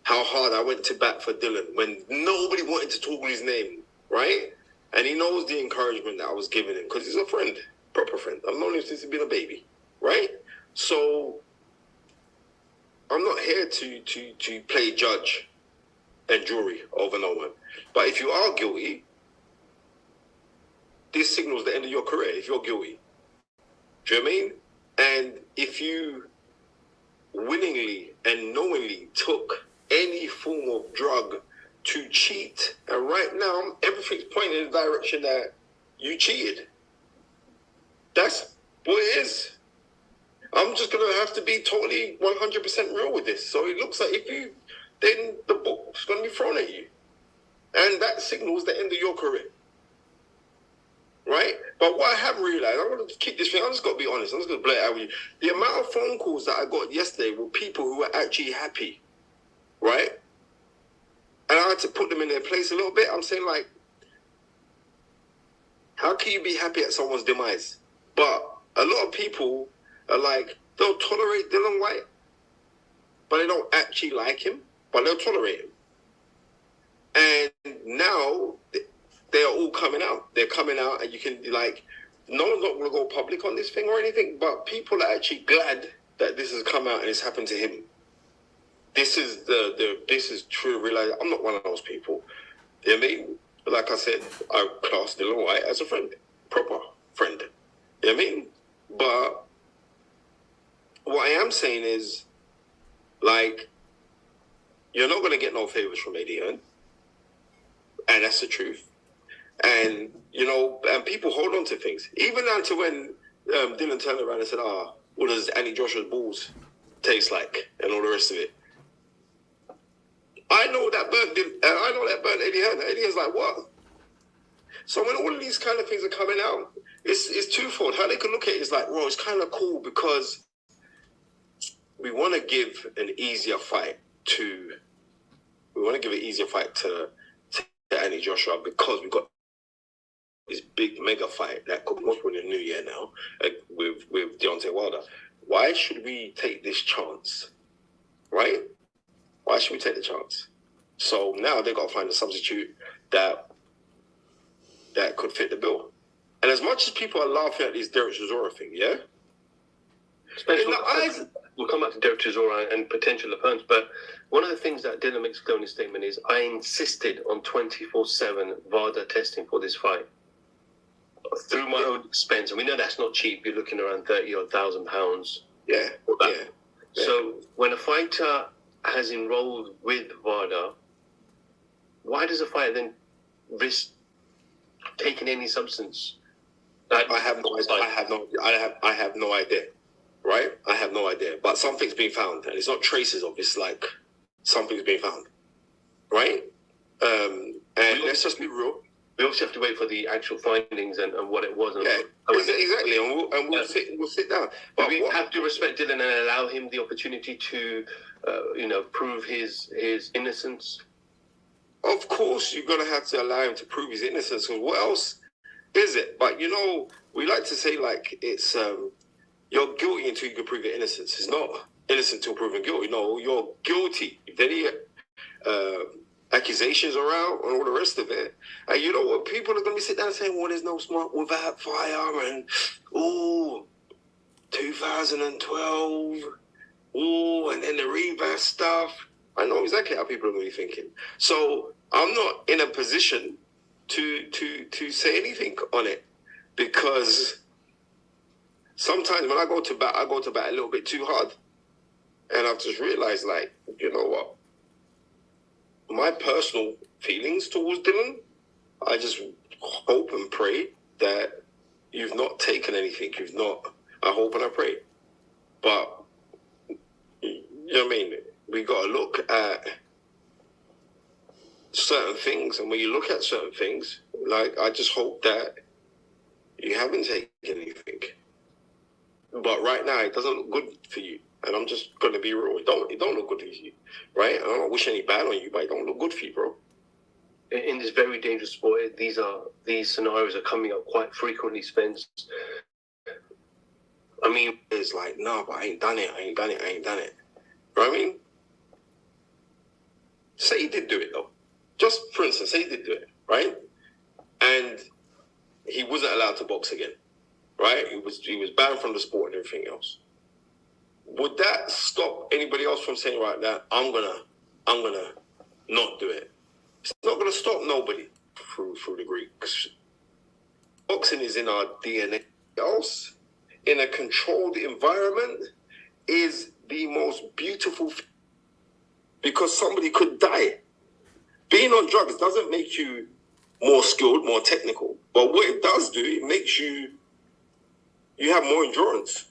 How hard I went to bat for Dylan when nobody wanted to talk his name, right? And he knows the encouragement that I was giving him because he's a friend, proper friend. I've known him since he's been a baby, right? So I'm not here to play judge and jury over no one. But if you are guilty, this signals the end of your career if you're guilty. Do you know what I mean? And if you willingly and knowingly took any form of drug to cheat, and right now everything's pointing in the direction that you cheated. That's what it is. I'm just gonna have to be totally 100% real with this. So it looks like then the book's gonna be thrown at you, and that signals the end of your career, right? But what I have realized, I'm gonna keep this thing. I'm just gonna be honest. I'm just gonna blurt it out with you. The amount of phone calls that I got yesterday were people who were actually happy. Right? And I had to put them in their place a little bit. I'm saying, like, how can you be happy at someone's demise? But a lot of people are like, they'll tolerate Dylan White, but they don't actually like him, but they'll tolerate him. And now they are all coming out. They're coming out, and you can, like, no one's not going to go public on this thing or anything, but people are actually glad that this has come out and it's happened to him. This is true realization. I'm not one of those people. You know what I mean? Like I said, I class Dylan White as a friend. Proper friend. You know what I mean? But what I am saying is, like, you're not going to get no favors from Eddie Hearn. And that's the truth. And, you know, and people hold on to things. Even down to when Dylan turned around and said, what does Annie Joshua's balls taste like? And all the rest of it. I know that burnt Eddie Hearn. Eddie Hearn's like, what? So when all of these kind of things are coming out, it's twofold. How they can look at it is like, well, it's kind of cool because we want to give an easier fight to Annie Joshua because we got this big mega fight that could most win the new year now with Deontay Wilder. Why should we take this chance? Right? Why should we take the chance? So now they've got to find a substitute that could fit the bill. And as much as people are laughing at this Derek Chisora thing, yeah? we'll come back to Derek Chisora and potential opponents, but one of the things that Dylan makes clear in his statement is, I insisted on 24/7 VADA testing for this fight through my own expense, and we know that's not cheap. You're looking around £30,000. Yeah. So when a fighter has enrolled with VADA, why does a fighter then risk taking any substance? I have no idea. Right? I have no idea. But something's been found, and it's not traces of. It's like something's been found. Right? And let's just be real. We obviously have to wait for the actual findings and what it was. Exactly. And we'll sit down. But we have to respect Dylan and allow him the opportunity to, prove his innocence. Of course, you're going to have to allow him to prove his innocence. Because what else is it? But, we like to say, like, it's, you're guilty until you can prove your innocence. It's not innocent until proven guilty. No, you're guilty. If any accusations around and all the rest of it. And you know what? People are going to be sitting down saying, well, there's no smoke without fire. And, 2012. And then the reverse stuff. I know exactly how people are going to be thinking. So I'm not in a position to say anything on it, because sometimes when I go to bat a little bit too hard. And I've just realized, like, you know what? My personal feelings towards Dylan, I just hope and pray that you've not taken anything. I hope and I pray. But, you know what I mean? We got to look at certain things. And when you look at certain things, like, I just hope that you haven't taken anything. But right now, it doesn't look good for you. And I'm just going to be real. It don't look good for you, right? I don't wish any bad on you, but it don't look good for you, bro. In this very dangerous sport, these scenarios are coming up quite frequently, Spence. I mean, it's like, no, but I ain't done it. You know what I mean? Say he did do it, though. Just for instance, say he did do it, right? And he wasn't allowed to box again, right? He was banned from the sport and everything else. Would that stop anybody else from saying, right now, I'm gonna not do it? It's not gonna stop nobody through the Greeks. Boxing is in our DNA. Else, in a controlled environment, is the most beautiful thing, because somebody could die. Being on drugs doesn't make you more skilled, more technical, but what it does do, it makes you have more endurance.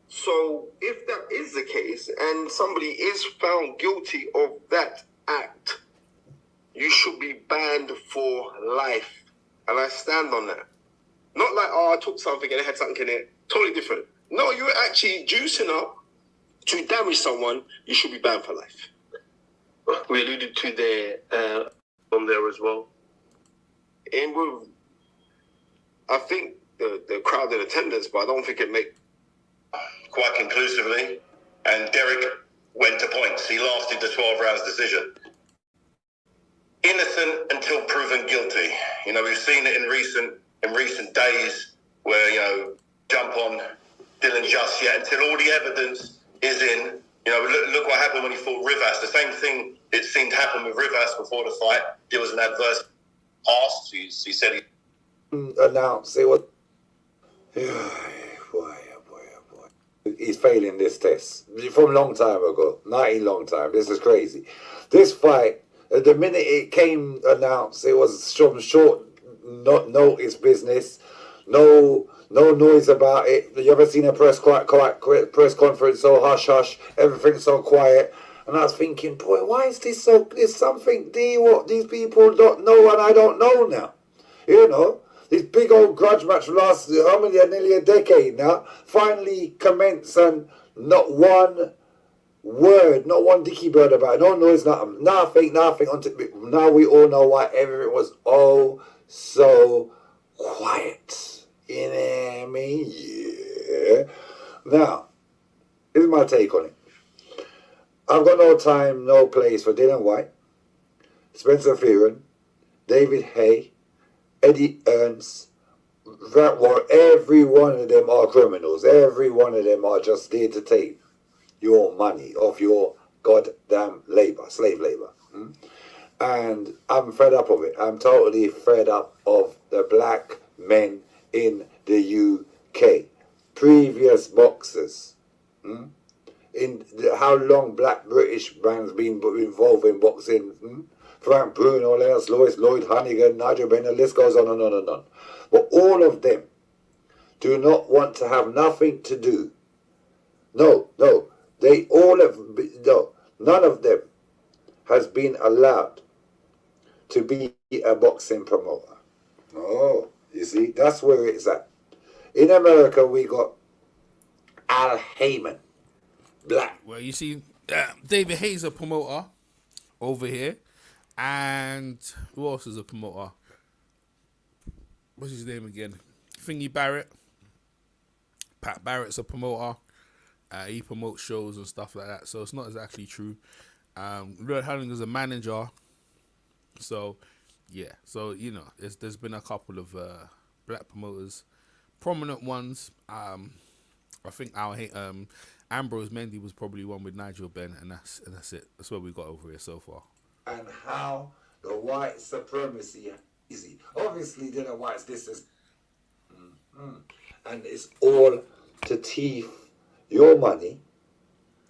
So if that is the case and somebody is found guilty of that act, you should be banned for life. And I stand on that. Not like, I took something and it had something in it. Totally different. No, you're actually juicing up to damage someone. You should be banned for life. We alluded to there on there as well. And I think the crowd in attendance, but I don't think it make quite conclusively, and Derek went to points. He lasted the 12 rounds decision. Innocent until proven guilty. We've seen it in recent days where, jump on Dylan just yet until all the evidence is in. Look what happened when he fought Rivas. The same thing it seemed to happen with Rivas before the fight. There was an adverse pass. He said he announced it was. He's failing this test from a long time ago. Not a long time. This is crazy. This fight, the minute it came announced, it was some short notice business. No noise about it. You ever seen a press conference so hush hush? Everything's so quiet. And I was thinking, boy, why is this so? There's something what these people don't know and I don't know now. This big old grudge match last nearly a decade now, finally commenced, and not one word, not one dicky bird about it, no noise, nothing. Now we all know why everything was so quiet. You know what I mean? Yeah. Now, here's my take on it. I've got no time, no place for Dylan White, Spencer Fearon, David Hay, Eddie Ernst, that were, every one of them are criminals. Every one of them are just there to take your money off your goddamn labor, slave labor. And I'm fed up of it. I'm totally fed up of the black men in the UK. Previous boxers. How long black British man's been involved in boxing? Frank Bruno, Leonard Lewis, Lloyd Hannigan, Nigel Benn, the list goes on and on and on. But all of them do not want to have nothing to do. No, they all have, no, none of them has been allowed to be a boxing promoter. Oh, you see, that's where it's at. In America, we got Al Heyman, black. Well, you see, David Hayes a promoter over here, and who else is a promoter? What's his name again? Thingy Barrett. Pat Barrett's a promoter. He promotes shows and stuff like that, so it's not exactly true. Lloyd Hannigan's a manager, so yeah. So you know, there's been a couple of black promoters, prominent ones. I think Ambrose Mendy was probably one with Nigel Benn, and that's it. That's what we got over here so far. And how the white supremacy easy. Obviously, they're the whites. This is, and it's all to thief your money.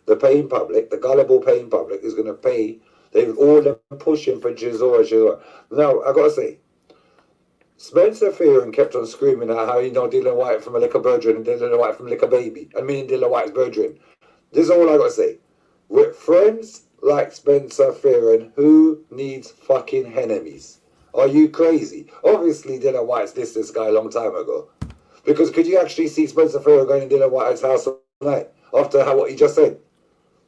The paying public, the gullible paying public, is going to pay. They've all been pushing for Chisora. Now, I got to say, Spencer Fearon kept on screaming at how Dylan White from a liquor virgin and Dylan White from a liquor baby. And meaning Dylan White's virgin. This is all I got to say. With friends like Spencer Fearon, who needs fucking enemies? Are you crazy? Obviously, Dylan White's this guy a long time ago. Because could you actually see Spencer Fearon going to Dylan White's house tonight after what he just said?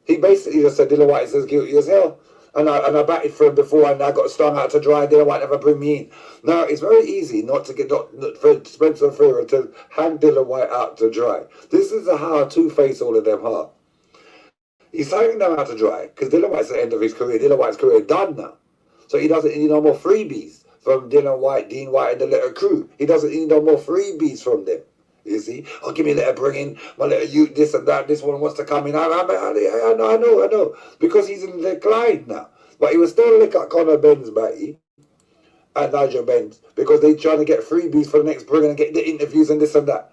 He basically just said Dylan White is as guilty as hell. And I batted for him before and I got stung out to dry. Dylan White never bring me in. Now, it's very easy not for Spencer Fearon to hang Dylan White out to dry. This is how two-faced all of them are. He's hanging them out to dry because Dylan White's at the end of his career. Dylan White's career done now. So he doesn't need no more freebies from Dylan White, Dean White and the little crew. He doesn't need no more freebies from them. You see? Oh, give me a little bring in, my little youth, this and that. This one wants to come in. I know. Because he's in decline now. But he was still lick at Conor Ben's batty and Nigel Ben's because they're trying to get freebies for the next bring and get the interviews and this and that.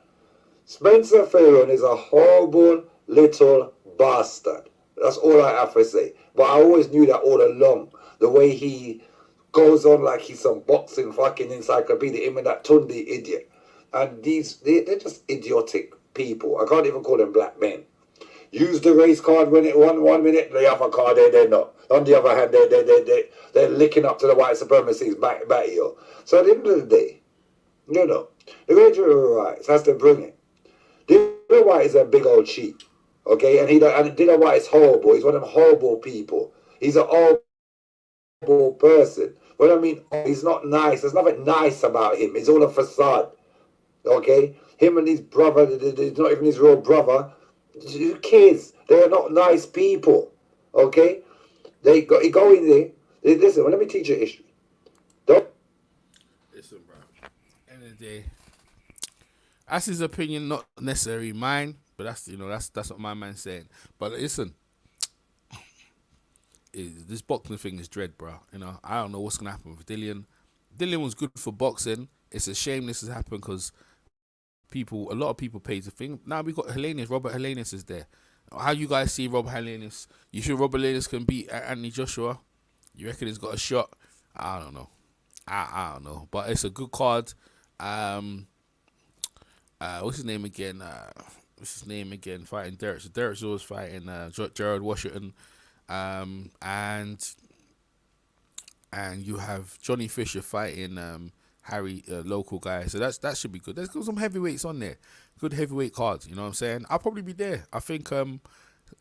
Spencer Fearon is a horrible little bastard. That's all I have to say. But I always knew that all along. The way he goes on like he's some boxing fucking encyclopedia, him and that Tundi idiot. And they're just idiotic people. I can't even call them black men. Use the race card when it one minute, the other card they're not. On the other hand, they're licking up to the white supremacy's batty. So at the end of the day, the graduate rights has to bring it. Dylan White is a big old cheat. Okay, and Dylan White is horrible. He's one of them horrible people. He's an horrible person. What I mean, he's not nice. There's nothing nice about him. It's all a facade. Okay, him and his brother, it's not even his real brother. Kids, they're not nice people. Okay, they go in there. Listen, let me teach you history. Listen, bro. End of the day, that's his opinion, not necessarily mine. But that's what my man's saying. But listen, this boxing thing is dread, bro. I don't know what's gonna happen with Dillian. Dillian was good for boxing. It's a shame this has happened because a lot of people paid the thing. Now we got Helenius. Robert Helenius is there. How you guys see Robert Helenius? You sure Robert Helenius can beat Anthony Joshua? You reckon he's got a shot? I don't know. I don't know. But it's a good card. What's his name again? Fighting Derek. So Derek Lewis fighting Gerald Washington. And you have Johnny Fisher fighting Harry, local guy. So that should be good. There's some heavyweights on there. Good heavyweight cards, you know what I'm saying? I'll probably be there. I think I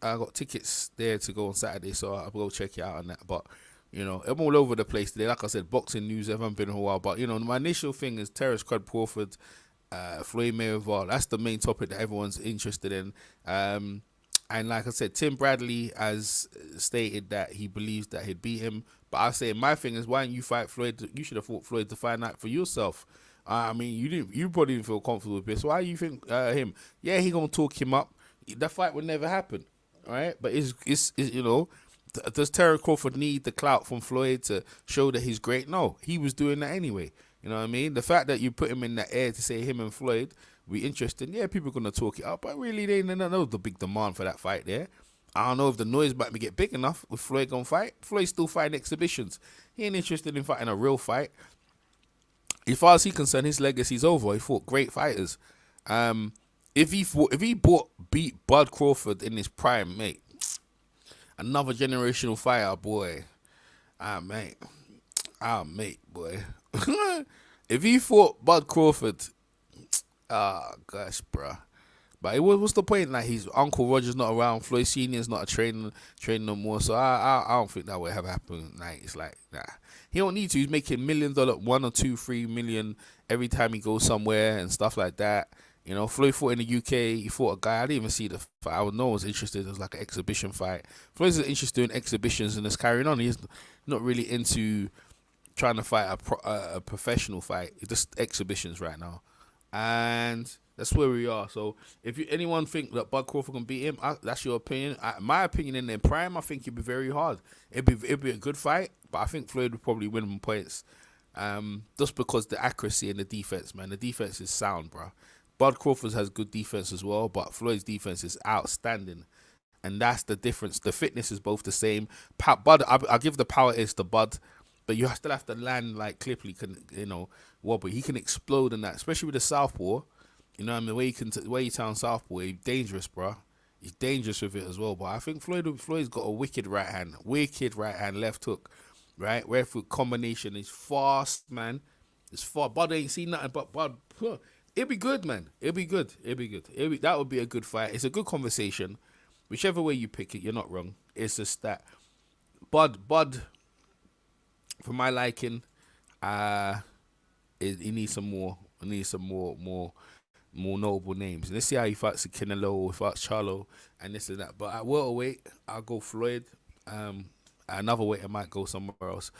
got tickets there to go on Saturday, so I'll go check it out on that. But, I'm all over the place today. Like I said, boxing news, haven't been in a while. But, my initial thing is Terence Crawford, Floyd Mayweather. That's the main topic that everyone's interested in. And like I said, Tim Bradley has stated that he believes that he'd beat him. But I say my thing is, why don't you fight Floyd? You should have fought Floyd to find out for yourself. I mean, you probably didn't feel comfortable with this. Why you think him? Yeah, he gonna talk him up. That fight would never happen, all right? But it's you know, does Terence Crawford need the clout from Floyd to show that he's great? No, he was doing that anyway. You know what I mean? The fact that you put him in that air to say him and Floyd be interesting, yeah, people are gonna talk it up. But really, they don't know the big demand for that fight there. I don't know if the noise might get big enough with Floyd gonna fight. Floyd's still fighting exhibitions. He ain't interested in fighting a real fight. As far as he's concerned, his legacy's over. He fought great fighters. If he beat Bud Crawford in his prime, mate, another generational fighter, boy. Mate, boy. If he fought Bud Crawford, gosh, bruh. But what's the point? Like, his Uncle Roger's not around, Floyd Senior's not a trainer no more. So I don't think that would have happened. Like, it's like, nah. He don't need to. He's making $1 million, $1 or $2, $3 million every time he goes somewhere and stuff like that. You know, Floyd fought in the UK. He fought a guy. I didn't even see the fight. No one was interested. It was like an exhibition fight. Floyd's interested in exhibitions and is carrying on. He's not really into trying to fight a professional fight. It's just exhibitions right now. And that's where we are. So if anyone think that Bud Crawford can beat him, that's your opinion. My opinion, in their prime, I think it'd be very hard. It'd be a good fight, but I think Floyd would probably win on points. Just because the accuracy and the defense, man. The defense is sound, bro. Bud Crawford has good defense as well, but Floyd's defense is outstanding. And that's the difference. The fitness is both the same. Bud, I'll give the power is to Bud, but you still have to land like Clipley can, wobble. He can explode in that, especially with the southpaw. You know what I mean? The way he turns southpaw, he's dangerous, bro. He's dangerous with it as well. But I think Floyd's got a wicked right hand, left hook, right? Left hook combination is fast, man. It's fast. Bud ain't seen nothing but Bud. It'd be good, man. It'd be good. That would be a good fight. It's a good conversation. Whichever way you pick it, you're not wrong. It's just that Bud, for my liking, he needs some more. He needs some more notable names. Let's see how he fights Canelo, he fights Charlo, and this and that. But at welterweight, I'll go Floyd. Another weight, I might go somewhere else.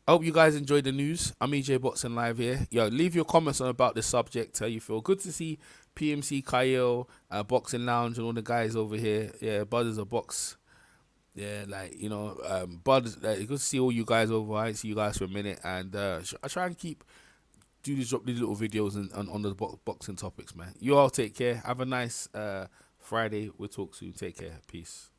I hope you guys enjoyed the news. I'm EJ Boxing Live here. Yo, leave your comments about this subject, how you feel. Good to see PMC, Kyle, Boxing Lounge, and all the guys over here. Yeah, Bud is a box. Yeah, Bud, good to see all you guys over. I see you guys for a minute. And I try and drop these little videos on the boxing topics, man. You all take care. Have a nice Friday. We'll talk soon. Take care. Peace.